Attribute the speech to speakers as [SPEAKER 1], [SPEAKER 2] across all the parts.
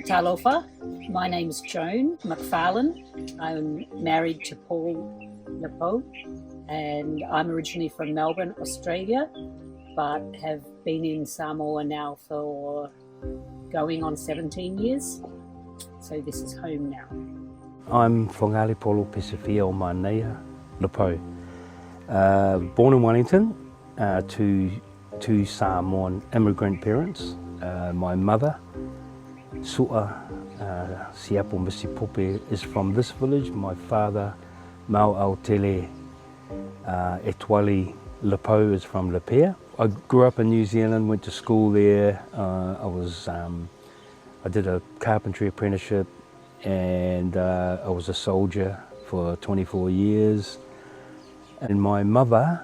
[SPEAKER 1] Talofa. My name's Joan McFarlane. I'm married to Paul Lepo, and I'm originally from Melbourne, Australia, but have been in Samoa now for going on 17 years. So this is home now.
[SPEAKER 2] I'm Whangali Polo Pesifia o Manea Lepo. Born in Wellington to Samoan immigrant parents. My mother, Sua Siapo Misipope, is from this village. My father, Mau Aotele Etwali Lepo, is from Lepea. I grew up in New Zealand, went to school there. I did a carpentry apprenticeship, and I was a soldier for 24 years. And my mother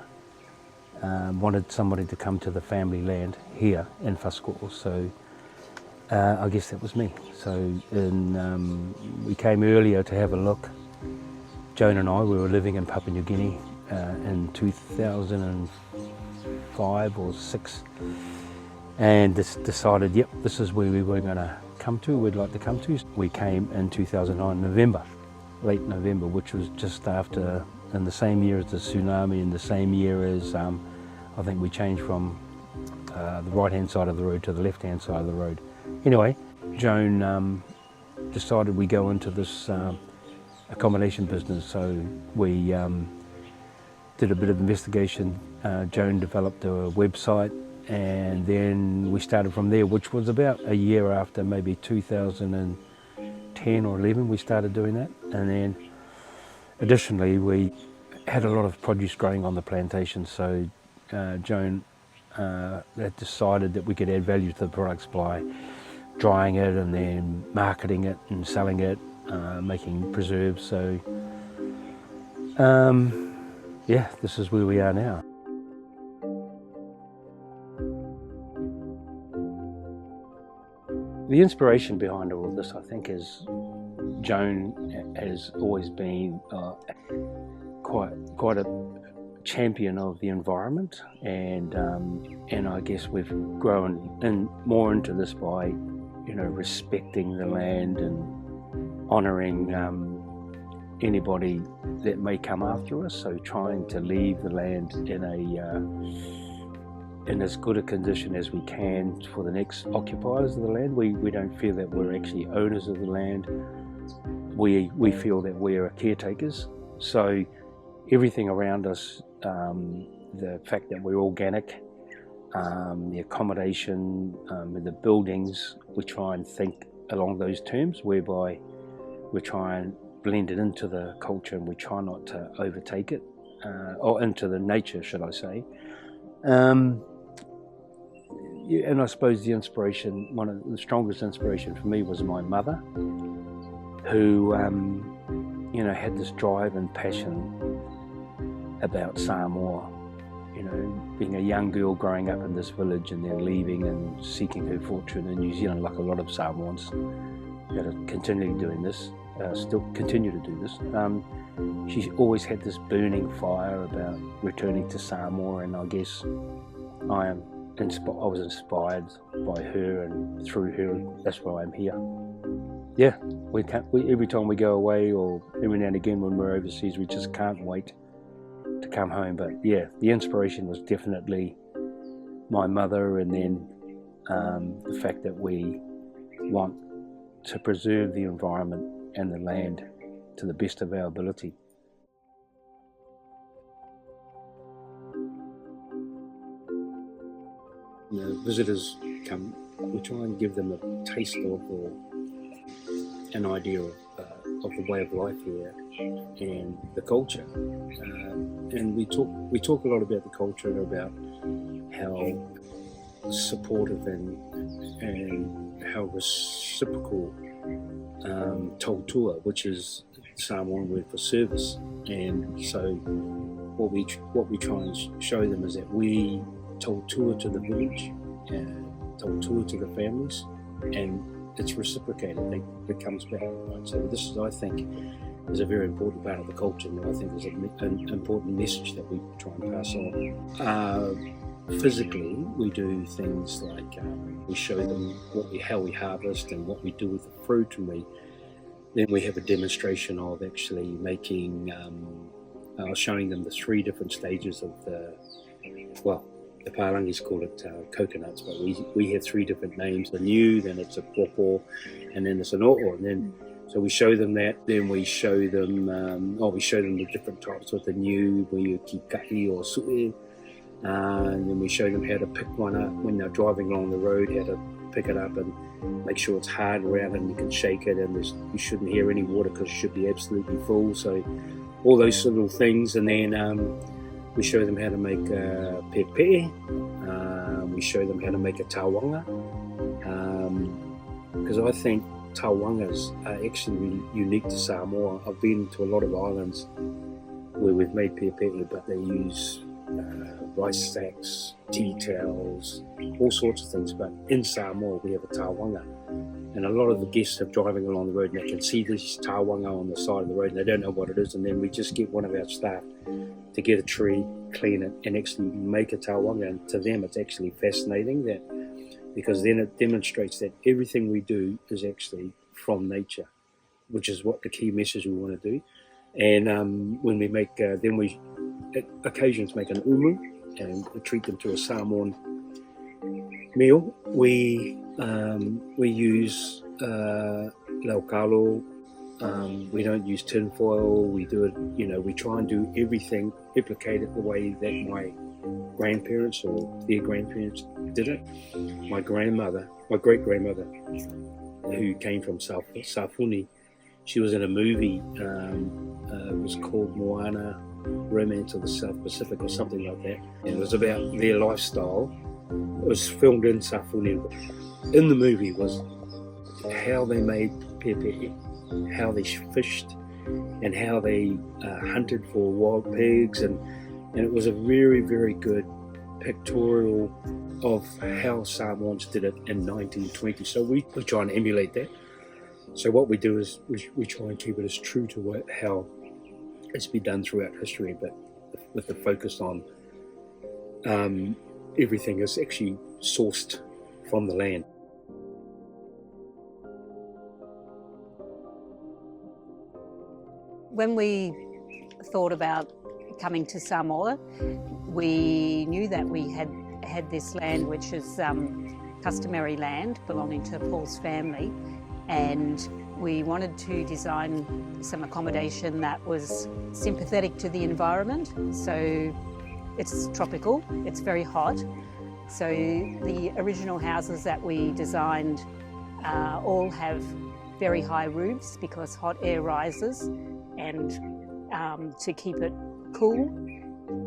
[SPEAKER 2] wanted somebody to come to the family land here in Whasako, so I guess that was me. So we came earlier to have a look. Joan and I, we were living in Papua New Guinea in 2005 or 6, and decided, yep, this is where we were going to come to, we'd like to come to. We came in 2009, November, late November, which was just after, in the same year as the tsunami, in the same year as I think we changed from the right-hand side of the road to the left-hand side of the road. Anyway, Joan decided we go into this accommodation business, so we did a bit of investigation. Joan developed a website, and then we started from there, which was about a year after, maybe 2010 or 11, we started doing that. And then additionally, we had a lot of produce growing on the plantation, so Joan had decided that we could add value to the products by drying it and then marketing it and selling it, making preserves. So yeah, this is where we are now. The inspiration behind all of this, I think, is Joan has always been quite a champion of the environment, and I guess we've grown more into this by, respecting the land and honouring anybody that may come after us. So trying to leave the land in as good a condition as we can for the next occupiers of the land. We don't feel that we're actually owners of the land. We feel that we're caretakers. So everything around us, the fact that we're organic, the accommodation, the buildings, we try and think along those terms, whereby we try and blend it into the culture, and we try not to overtake it, or into the nature, should I say. Yeah, and I suppose the inspiration, one of the strongest inspiration for me, was my mother, who had this drive and passion about Samoa. Being a young girl growing up in this village and then leaving and seeking her fortune in New Zealand, like a lot of Samoans that are continually doing this, still continue to do this. She always had this burning fire about returning to Samoa, and I guess I was inspired by her, and through her, that's why I'm here. Yeah, every time we go away, or every now and again when we're overseas, we just can't wait to come home. But yeah, the inspiration was definitely my mother, and then the fact that we want to preserve the environment and the land to the best of our ability. Visitors come, we try and give them a taste of, or an idea of the way of life here and the culture. And we talk a lot about the culture and about how supportive and how reciprocal tautua, which is the Samoan word for service. And so what we try and show them is that we tautua to the village, and tautua to the families, and it's reciprocated. It comes back. Right? So this is, I think, is a very important part of the culture, and I think is an important message that we try and pass on. physically, we do things like we show them how we harvest and what we do with the fruit, and then we have a demonstration of actually making, showing them the 3 different stages of the Pālangis call it coconuts, but we have 3 different names: the new, then it's a popo, and then it's an o'o. And then so we show them that. Then we show them the different types with the new, where you kikahi or su'e. And then we show them how to pick one up when they're driving along the road, how to pick it up and make sure it's hard around and you can shake it, and you shouldn't hear any water because it should be absolutely full. So all those little things. And then we show them how to make pepe. We show them how to make a tawanga, because I think tawangas are actually unique to Samoa. I've been to a lot of islands where we've made pepe, but they use rice sacks, tea towels, all sorts of things. But in Samoa, we have a tawanga. And a lot of the guests are driving along the road and they can see this tawanga on the side of the road and they don't know what it is. And then we just get one of our staff to get a tree, clean it, and actually make a tawanga. And to them, it's actually fascinating, because then it demonstrates that everything we do is actually from nature, which is what the key message we want to do. And when we make, then we at occasions make an umu and treat them to a Samoan meal. We use laukalo. We don't use tin foil. We do it, we try and do everything, replicate it the way that my grandparents or their grandparents did it. My great grandmother, who came from Safuni, she was in a movie, it was called Moana, Romance of the South Pacific or something like that. And it was about their lifestyle. It was filmed in Safuni. In the movie was how they made pepe, how they fished, and how they hunted for wild pigs, and it was a very, very good pictorial of how Samoans did it in 1920. So we try and emulate that. So what we do is we try and keep it as true to how it's been done throughout history, but with the focus on everything is actually sourced from the land.
[SPEAKER 1] When we thought about coming to Samoa, we knew that we had this land, which is customary land belonging to Paul's family, and we wanted to design some accommodation that was sympathetic to the environment. So it's tropical, it's very hot. So the original houses that we designed all have very high roofs because hot air rises, and to keep it cool,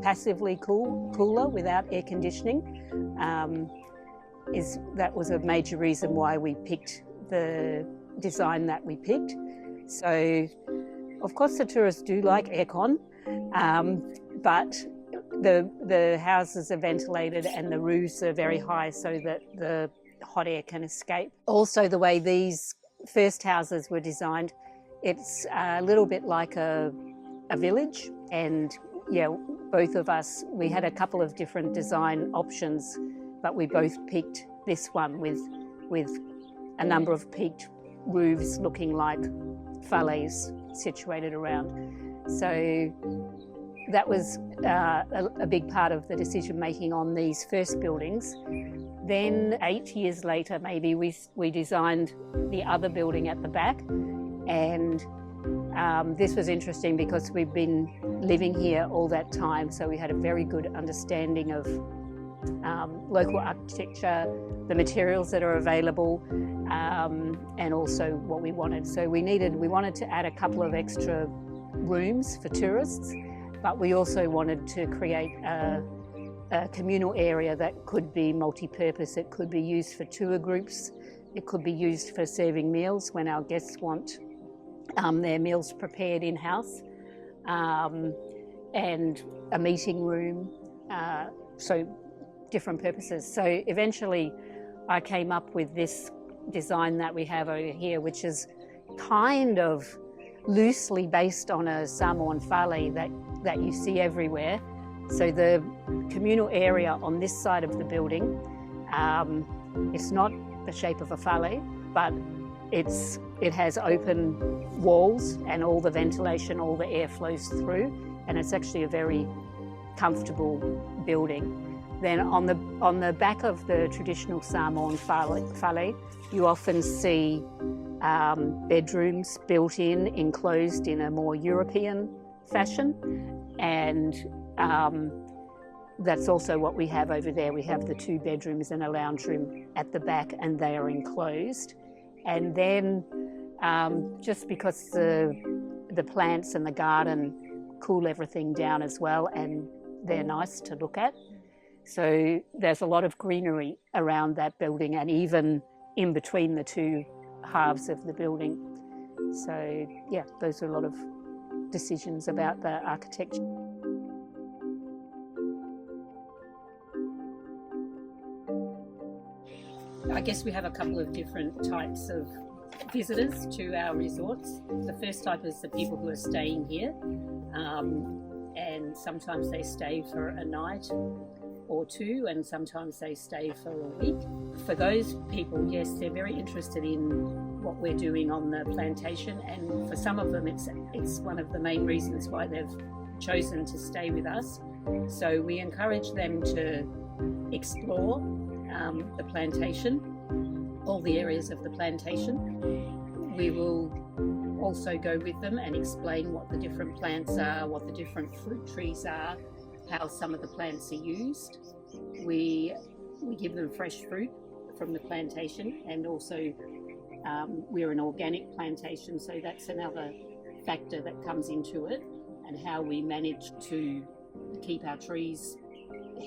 [SPEAKER 1] passively cooler without air conditioning, that was a major reason why we picked the design that we picked. So of course the tourists do like aircon, but the houses are ventilated and the roofs are very high so that the hot air can escape. Also, the way these first houses were designed, it's a little bit like a village, and both of us, we had a couple of different design options, but we both picked this one with a number of peaked roofs looking like falaise situated around. So that was a big part of the decision making on these first buildings. Then 8 years later, maybe, we designed the other building at the back, and this was interesting because we've been living here all that time, so we had a very good understanding of local architecture, the materials that are available, and also what we wanted. So we wanted to add a couple of extra rooms for tourists, but we also wanted to create a communal area that could be multi-purpose. It could be used for tour groups, it could be used for serving meals when our guests want their meals prepared in-house, and a meeting room, so different purposes. So eventually I came up with this design that we have over here, which is kind of loosely based on a Samoan whale that you see everywhere, So the communal area on this side of the building, it's not the shape of a ifieleele, but it has open walls and all the ventilation, all the air flows through, and it's actually a very comfortable building. Then on the back of the traditional Samoan ifieleele, you often see bedrooms built in, enclosed in a more European fashion, and that's also what we have over there. We have the 2 bedrooms and a lounge room at the back, and they are enclosed. And then just because the plants and the garden cool everything down as well, and they're nice to look at. So there's a lot of greenery around that building, and even in between the 2 halves of the building. So yeah, those are a lot of decisions about the architecture. I guess we have a couple of different types of visitors to our resorts. The first type is the people who are staying here, and sometimes they stay for a night or 2, and sometimes they stay for a week. For those people, yes, they're very interested in what we're doing on the plantation, and for some of them it's one of the main reasons why they've chosen to stay with us. So we encourage them to explore the plantation, all the areas of the plantation. We will also go with them and explain what the different plants are, what the different fruit trees are, how some of the plants are used. We give them fresh fruit from the plantation, and also we're an organic plantation, so that's another factor that comes into it, and how we manage to keep our trees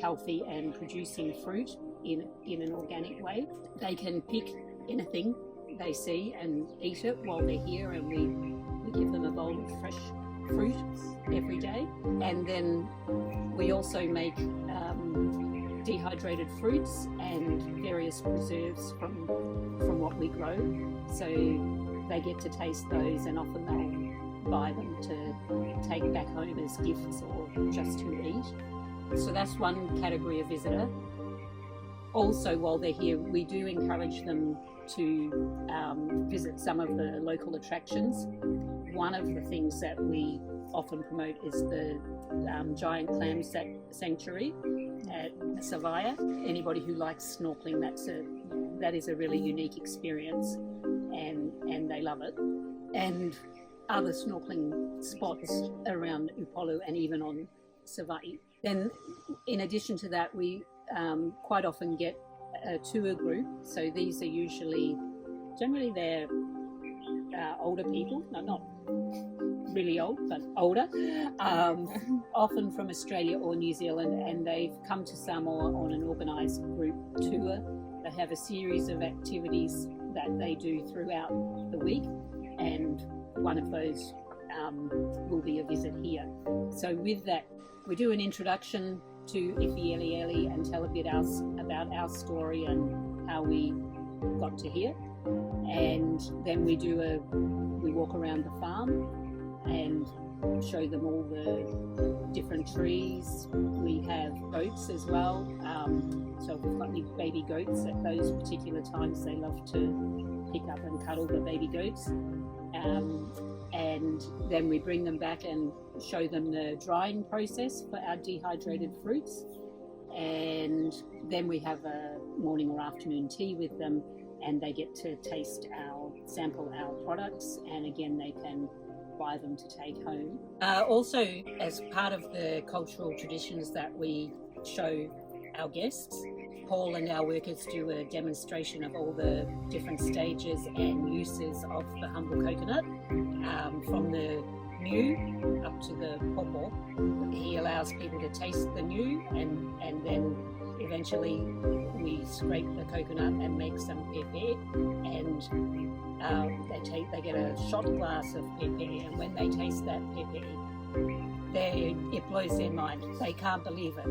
[SPEAKER 1] healthy and producing fruit in an organic way. They can pick anything they see and eat it while they're here, and we give them a bowl of fresh fruit every day. And then we also make dehydrated fruits and various preserves from what we grow, so they get to taste those, and often they'll buy them to take back home as gifts or just to eat. So that's one category of visitor. Also, while they're here, we do encourage them to visit some of the local attractions. One of the things that we often promote is the giant clam sanctuary at Savaya. Anybody who likes snorkeling, that is a really unique experience, and they love it. And other snorkeling spots around Upolu and even on Savai'i. Then, in addition to that, we quite often get a tour group. So these are generally they're older people, no, not really old, but older, often from Australia or New Zealand, and they've come to Samoa on an organised group tour. They have a series of activities that they do throughout the week, and one of those will be a visit here. So with that, we do an introduction to Ifieleele and tell a bit about our story and how we got to here. And then we walk around the farm and show them all the different trees. We have goats as well. So if we've got any baby goats at those particular times, they love to pick up and cuddle the baby goats. And then we bring them back and show them the drying process for our dehydrated fruits. And then we have a morning or afternoon tea with them, and they get to sample our products, and again they can buy them to take home. Also, as part of the cultural traditions that we show our guests, Paul and our workers do a demonstration of all the different stages and uses of the humble coconut, from the new up to the popo. He allows people to taste the new, and then eventually we scrape the coconut and make some pepe, and they get a shot glass of pepe, and when they taste that pepe, it blows their mind. They can't believe it.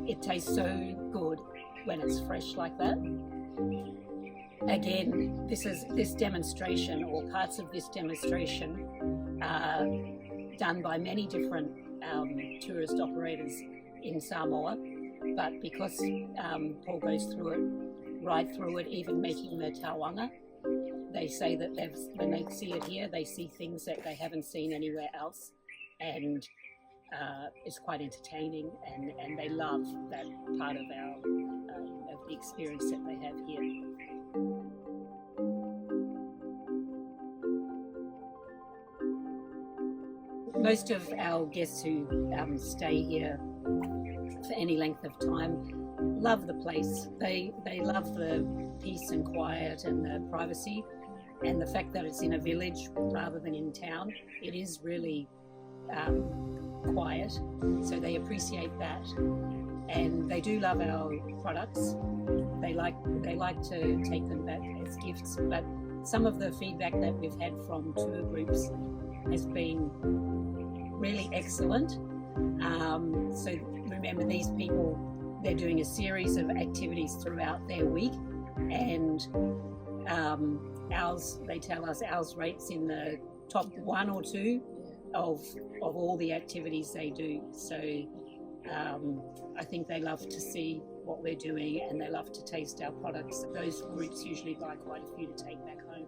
[SPEAKER 1] It tastes so good when it's fresh like that. Again, this demonstration, or parts of this demonstration, are done by many different tourist operators in Samoa, but because Paul goes through it, right through it, even making the tawanga, they say that when they see it here, they see things that they haven't seen anywhere else, and it's quite entertaining, and they love that part of the experience that they have here. Most of our guests who stay here for any length of time love the place. They love the peace and quiet and the privacy, and the fact that it's in a village rather than in town. It is really quiet, so they appreciate that, and they do love our products. They like to take them back as gifts, but some of the feedback that we've had from tour groups has been really excellent. So remember, these people, they're doing a series of activities throughout their week, and they tell us ours rates in the top 1 or 2 of all the activities they do. So I think they love to see what we're doing, and they love to taste our products. Those groups usually buy quite a few to take back home.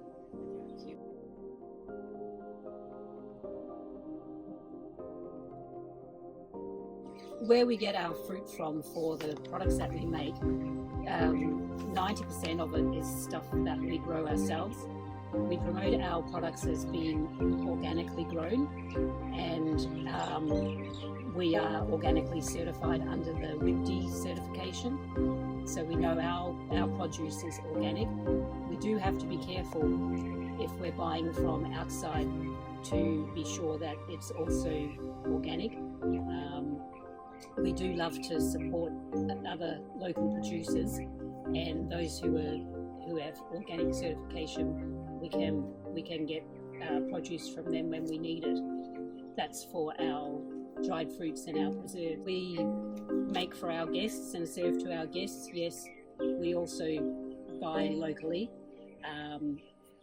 [SPEAKER 1] Where we get our fruit from for the products that we make, 90% of it is stuff that we grow ourselves. We promote our products as being organically grown, and we are organically certified under the WIPD certification. So we know our produce is organic. We do have to be careful if we're buying from outside to be sure that it's also organic. We do love to support other local producers, and those who have organic certification, we can get produce from them when we need it. That's for our dried fruits and our preserves. We make for our guests and serve to our guests. Yes, we also buy locally.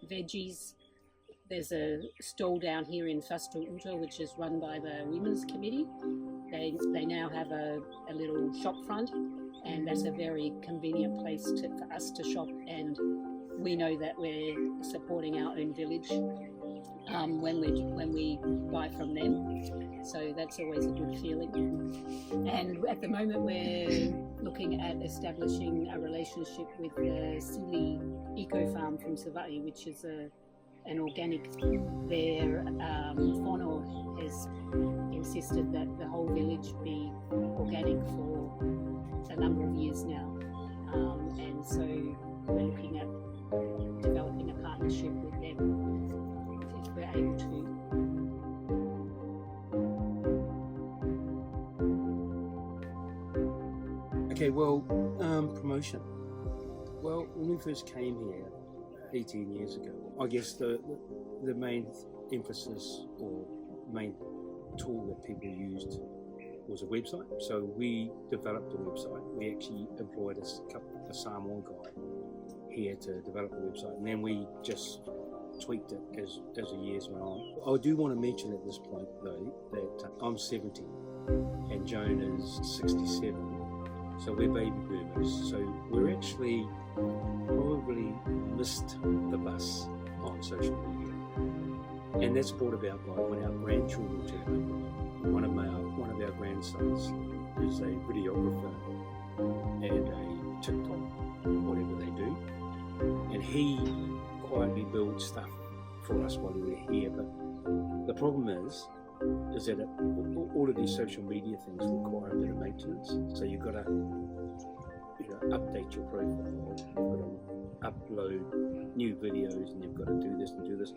[SPEAKER 1] Veggies. There's a stall down here in Fastauta, which is run by the Women's Committee. They now have a little shop front, and that's a very convenient place for us to shop, and we know that we're supporting our own village when we buy from them. So that's always a good feeling. And at the moment we're looking at establishing a relationship with the Sili Eco Farm from Savai'i, which is an organic. Their whānau has insisted that the whole village be organic for a number of years now, and so we're looking at developing a partnership with them if we're able to.
[SPEAKER 2] Okay, well, promotion. Well, when we first came here 18 years ago, I guess the main emphasis or main tool that people used was a website. So we developed a website. We actually employed a Samoan guy here to develop the website, and then we just tweaked it as the years went on. I do want to mention at this point though that I'm 70 and Joan is 67. So we're baby boomers, so we're actually probably missed the bus on social media, and that's brought about by when our grandchildren turn up. One of our grandsons is a videographer and a TikTok, whatever they do, and he quietly builds stuff for us while we're here. But the problem is that all of these social media things require a bit of maintenance. So you've got to update your profile, you've got to upload new videos, and you've got to do this and do this.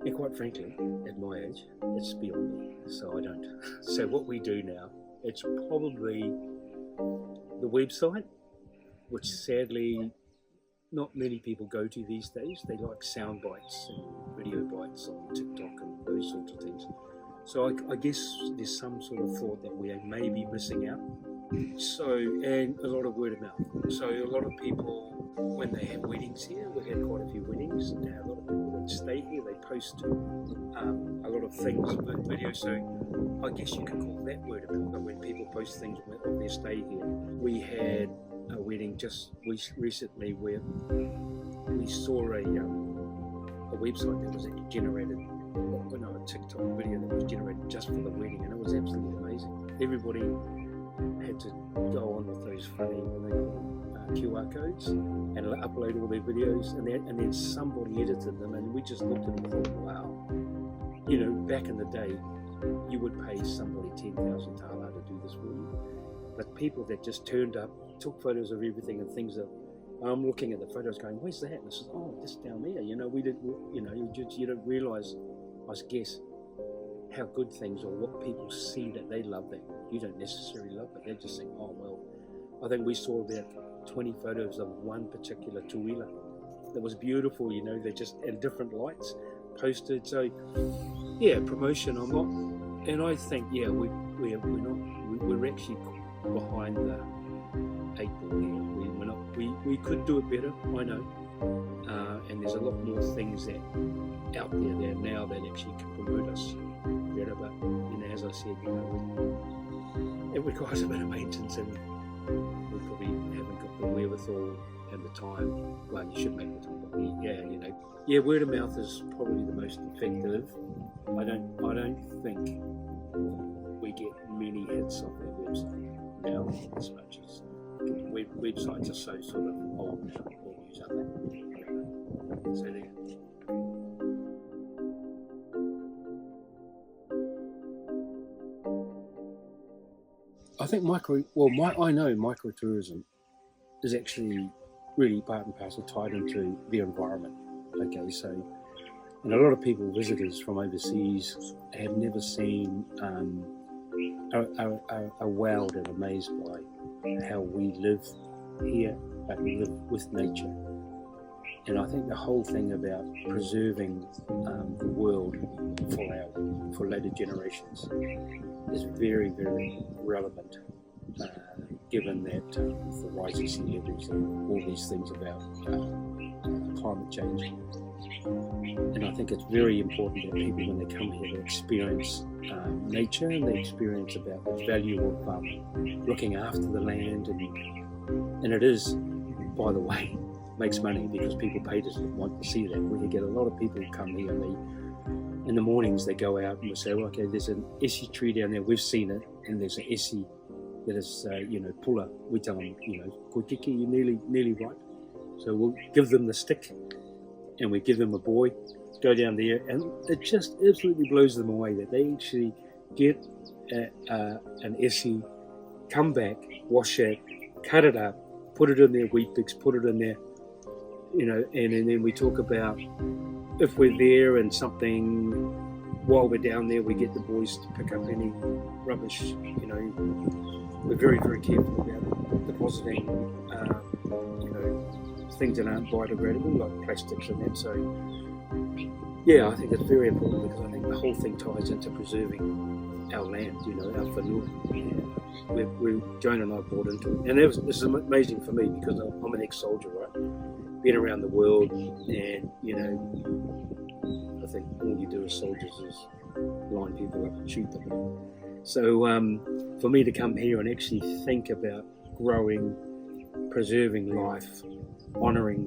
[SPEAKER 2] And quite frankly, at my age, it's beyond me, so I don't. So what we do now, it's probably the website, which sadly not many people go to these days. They like sound bites and video bites on TikTok and those sorts of things. So I guess there's some sort of thought that we may be missing out. So, and a lot of word of mouth. So a lot of people, when they have weddings here, we had quite a few weddings, and a lot of people stay here. They post a lot of things, videos. So I guess you could call that word of mouth when people post things of their stay here. We had a wedding just recently where we saw a website that was actually generated, a TikTok video that was generated just for the wedding, and it was absolutely amazing. Everybody had to go on with those funny QR codes and upload all their videos, and then somebody edited them, and we just looked at them and thought, wow. You know, back in the day, you would pay somebody 10,000 tala to do this for you, but people that just turned up, took photos of everything and things that I'm looking at the photos going, where's that? And I said, oh, just down there. You know, we didn't. You know, you don't realise, I guess, how good things or what people see that they love that you don't necessarily love, but they just think, oh well. I think we saw about 20 photos of one particular tuila that was beautiful. You know, they're just in different lights posted. So yeah, promotion. I'm not, and I think we're actually behind the 8 ball here. We could do it better, I know, and there's a lot more things that out there now that actually can promote us better. But you know, as I said, you know, it requires a bit of maintenance, and we probably haven't got the wherewithal and the time. Well, you should make the time, but word of mouth is probably the most effective. I don't think we get many hits off our website now as much as websites are so sort of old news, aren't they? So there. I think I know microtourism is actually really part and parcel tied into the environment. Okay, so, and a lot of people, visitors from overseas, have never seen are wowed and amazed by how we live here, but we live with nature. And I think the whole thing about preserving the world for later generations is very, very relevant, given that the rising sea levels and all these things about climate change. And I think it's very important that people, when they come here, they experience nature, and they experience about the value of looking after the land, and it is, by the way, makes money because people pay to want to see that. We get a lot of people who come here, and in the mornings they go out and we say, well, okay, there's an essie tree down there, we've seen it, and there's an essie that is, pula. We tell them, koikiki, you're nearly ripe. So we'll give them the stick, and we give them a buoy, go down there, and it just absolutely blows them away that they actually get an essie, come back, wash it, cut it up, put it in their wheat picks, put it in there, and then we talk about if we're there and something, while we're down there, we get the boys to pick up any rubbish. We're very, very careful about depositing, things that aren't biodegradable, like plastics and that. So, yeah, I think it's very important because I think the whole thing ties into preserving our land, our whanua. Joan and I bought into it. And this is amazing for me because I'm an ex-soldier, right? Been around the world, and, I think all you do as soldiers is line people up and shoot them. So for me to come here and actually think about growing, preserving life, honouring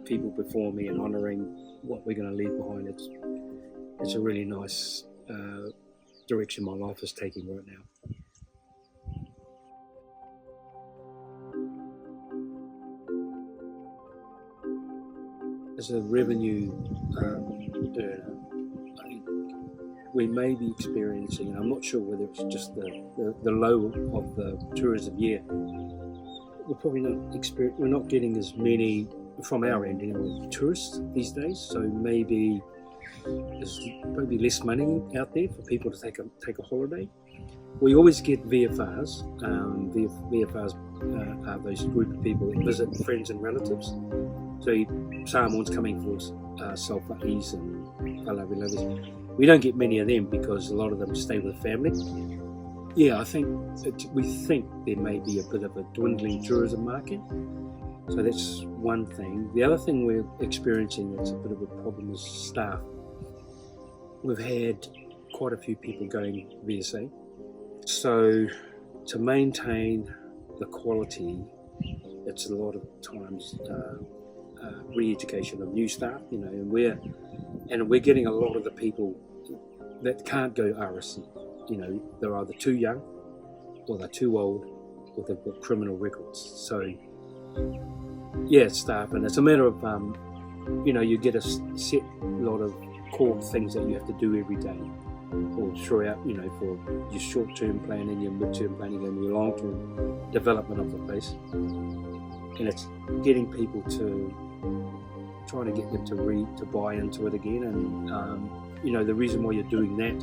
[SPEAKER 2] people before me and honouring what we're going to leave behind, it's a really nice direction my life is taking right now. As a revenue earner, I think we may be experiencing, and I'm not sure whether it's just the low of the tourism year, we're probably we're not getting as many from our end tourists these days. So maybe there's probably less money out there for people to take a holiday. We always get VFRs. VFRs are those group of people that visit friends and relatives. So Samoans coming for Salfa'is and Palawilavis. We don't get many of them because a lot of them stay with family. Yeah, I think we think there may be a bit of a dwindling tourism market, So that's one thing. The other thing we're experiencing that's a bit of a problem is staff. We've had quite a few people going VSA. So to maintain the quality, it's a lot of times re-education of new staff, and we're getting a lot of the people that can't go RSC. They're either too young, or they're too old, or they've got criminal records. So yeah, staff, and it's a matter of you get a set lot of core things that you have to do every day, or throughout, for your short-term planning, your mid-term planning, and your long-term development of the place. And it's getting people trying to get them to buy into it again. And the reason why you're doing that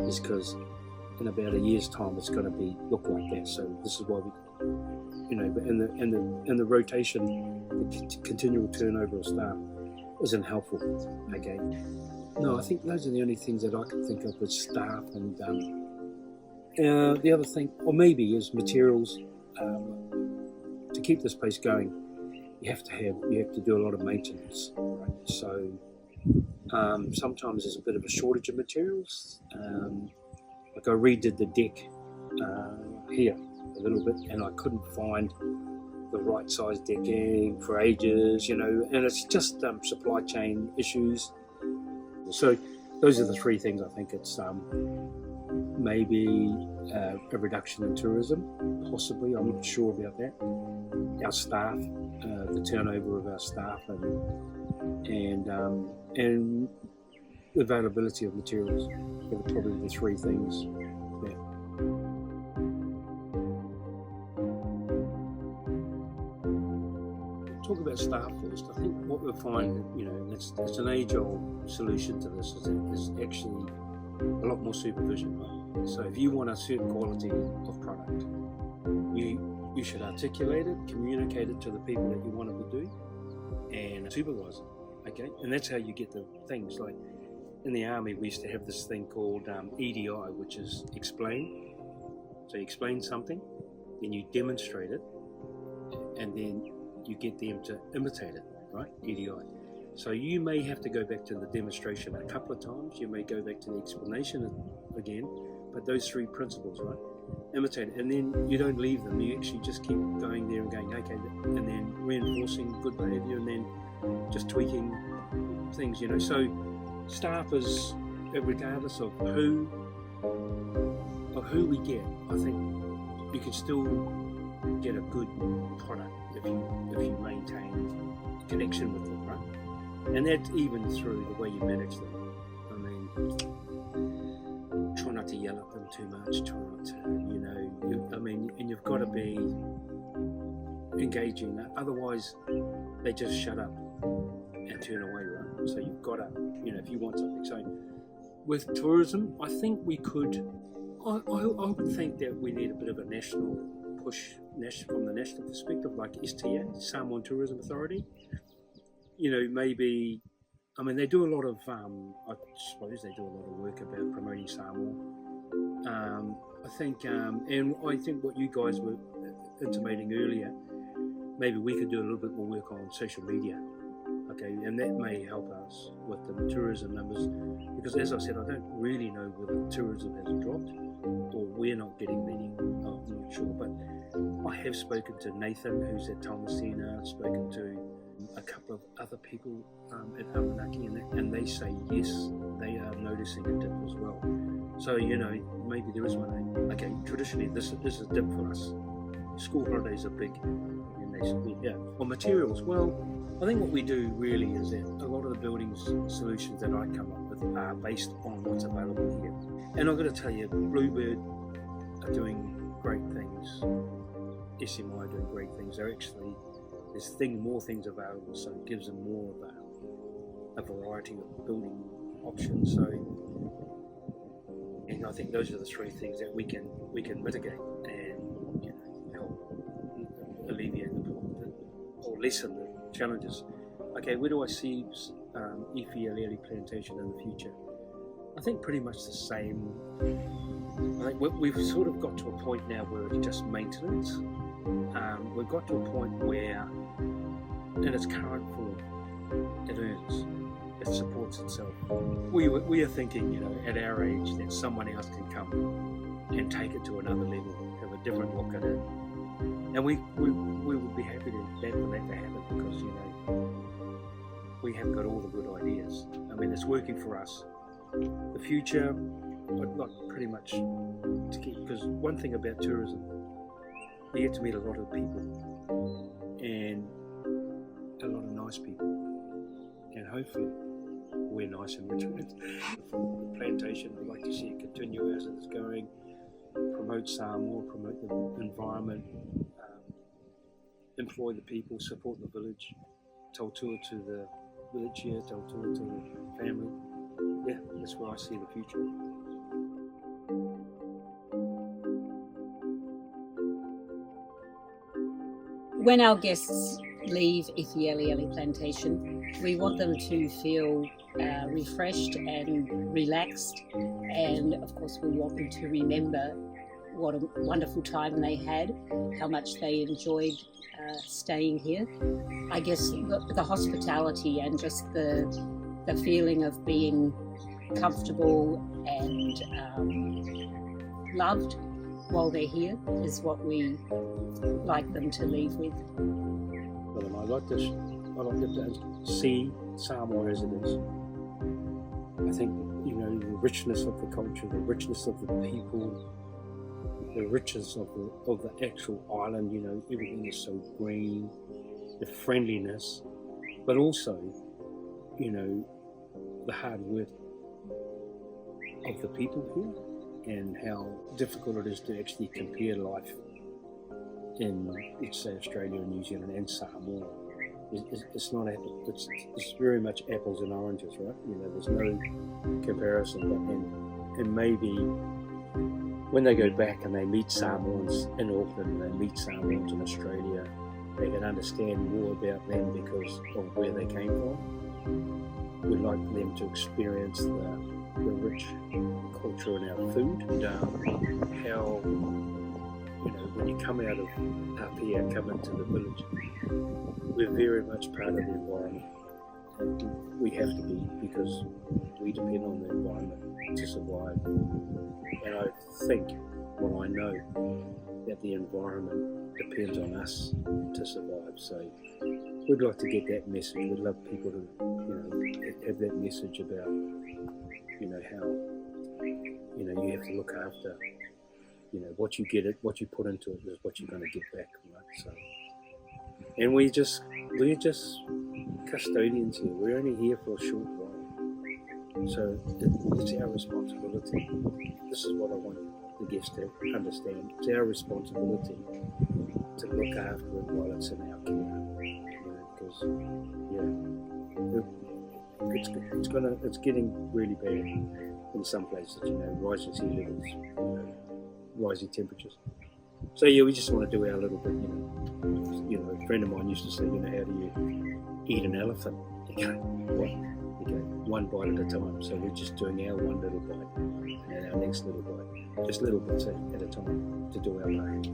[SPEAKER 2] is because in about a year's time it's going to look like that. So this is why and the rotation, the continual turnover of staff isn't helpful. Okay. No, I think those are the only things that I can think of with staff. And the other thing, or maybe, is materials. To keep this place going, you have to do a lot of maintenance. Right? So sometimes there's a bit of a shortage of materials. Like I redid the deck here a little bit, and I couldn't find the right size decking for ages, and it's just supply chain issues. So those are the three things. I think it's maybe a reduction in tourism, possibly. I'm not sure about that. Our staff, the turnover of our staff, and the availability of materials are probably the three things. Yeah. Talk about staff first. I think what we'll find, it's an age-old solution to this, is actually a lot more supervision, right? So if you want a certain quality of product, you should articulate it, communicate it to the people that you want it to do, and supervise it, okay? And that's how you get the things. Like in the army, we used to have this thing called EDI, which is explain. So you explain something, then you demonstrate it, and then you get them to imitate it, right? EDI. So you may have to go back to the demonstration a couple of times. You may go back to the explanation again, but those three principles, right? Imitate it, and then you don't leave them. You actually just keep going there and going, okay, and then reinforcing good behaviour, and then just tweaking things, So staff is, regardless of who we get, I think you can still get a good product if you maintain connection with them, right? And that's even through the way you manage them. I mean, try not to yell at them too much. Try not to, and you've got to be engaging. Otherwise, they just shut up and turn away, right? So you've got to, if you want something. So with tourism, I think we could. I would think that we need a bit of a national push, from the national perspective, like STA, Samoan Tourism Authority. Maybe, they do a lot of, I suppose they do a lot of work about promoting Samoa. I think what you guys were intimating earlier, maybe we could do a little bit more work on social media, okay, and that may help us with the tourism numbers, because as I said, I don't really know whether tourism has dropped or we're not getting many. I'm not sure, but I have spoken to Nathan, who's at Thomasina. I've spoken to a couple of other people at Amanaki, and they say yes, they are noticing a dip as well. So maybe there is one. Okay, traditionally this is a dip for us. School holidays are big, and they say, yeah. On materials, well, I think what we do really is that a lot of the building solutions that I come up with are based on what's available here. And I'm going to tell you, Bluebird are doing great things. SMI are doing great things. They're actually, there's more things available, so it gives them more of a variety of building options. So, and I think those are the three things that we can mitigate and help alleviate or lessen the challenges. Okay, where do I see Ifieleele plantation in the future? I think pretty much the same. I think we've sort of got to a point now where it's just maintenance. We're we've got to a point where, in its current form, it earns, it supports itself. We are thinking, you know, at our age, that someone else can come and take it to another level, have a different look at it, and we would be happy for that to happen, because, you know, we have got all the good ideas. I mean, it's working for us. The future, I'd like pretty much to keep, because one thing about tourism, you get to meet a lot of people and a lot of nice people, and hopefully we're nice in return. From the plantation, we'd like to see it continue as it's going, promote Samoa, promote the environment, employ the people, support the village, tell tour to the village here, tell tour to the family. Yeah, that's where I see the future.
[SPEAKER 1] When our guests leave Ifieleele plantation, we want them to feel refreshed and relaxed, and of course we want them to remember what a wonderful time they had, how much they enjoyed staying here. I guess the hospitality and just the feeling of being comfortable and loved while they're here is what we like them to leave with.
[SPEAKER 2] Well, I like them to see Samoa as it is. I think, you know, the richness of the culture, the richness of the people, the richness of the actual island, you know, everything is so green, the friendliness, but also, you know, the hard work of the people here, and how difficult it is to actually compare life in, let's say, Australia and New Zealand and Samoa. It's not apples. It's very much apples and oranges, right? You know, there's no comparison. And maybe when they go back and they meet Samoans in Auckland, and they meet Samoans in Australia, they can understand more about them because of where they came from. We'd like them to experience the rich culture in our food, and how, you know, when you come out of up here, come into the village, we're very much part of the environment. We have to be, because we depend on the environment to survive. And I think, well, I know that the environment depends on us to survive. So we'd like to get that message. We'd love people to, you know, have that message about, you know, how, you know, you have to look after, you know, what you get, what you put into it is what you're going to get back, right? So, and we're just custodians here. We're only here for a short while, so it's our responsibility. This is what I want the guests to understand. It's our responsibility to look after it while it's in our care, you know, because it's getting really bad in some places, you know, rising sea levels, you know, rising temperatures. So yeah, we just want to do our little bit, you know, a friend of mine used to say, you know, how do you eat an elephant? You go, what? You go, one bite at a time. So we're just doing our one little bite and our next little bite, just little bits at a time to do our part.